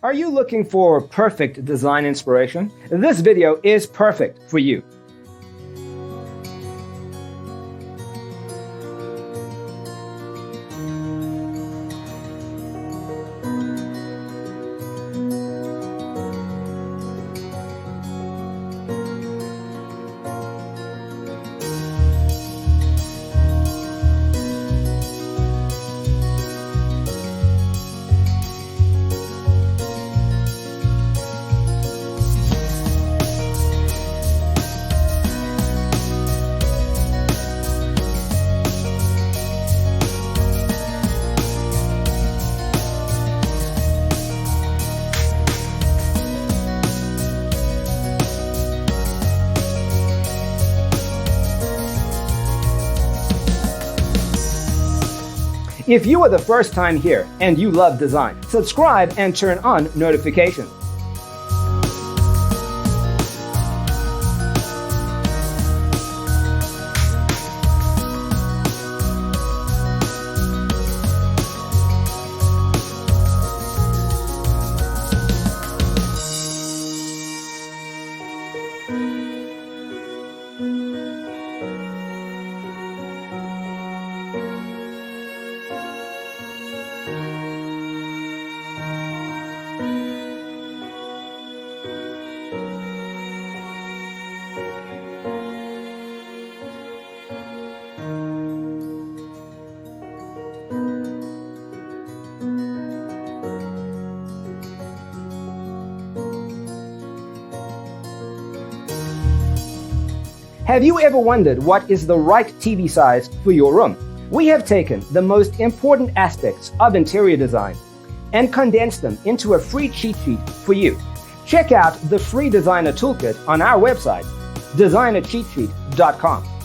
Are you looking for perfect design inspiration? This video is perfect for you. If you are the first time here and you love design, subscribe and turn on notifications. Have you ever wondered what is the right TV size for your room? We have taken the most important aspects of interior design and condensed them into a free cheat sheet for you. Check out the free designer toolkit on our website, designercheatsheet.com.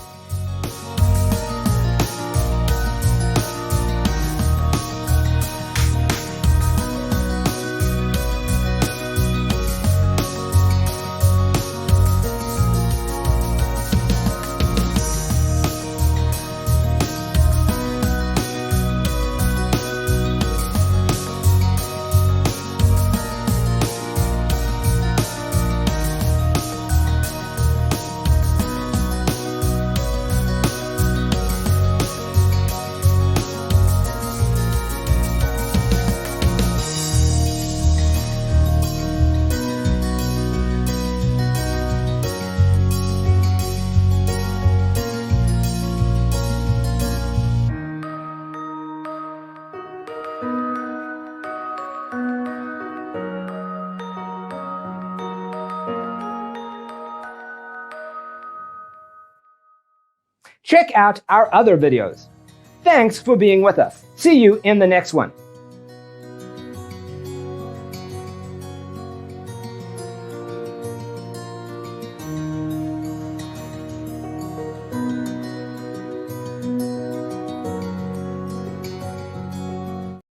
Check out our other videos. Thanks for being with us. See you in the next one.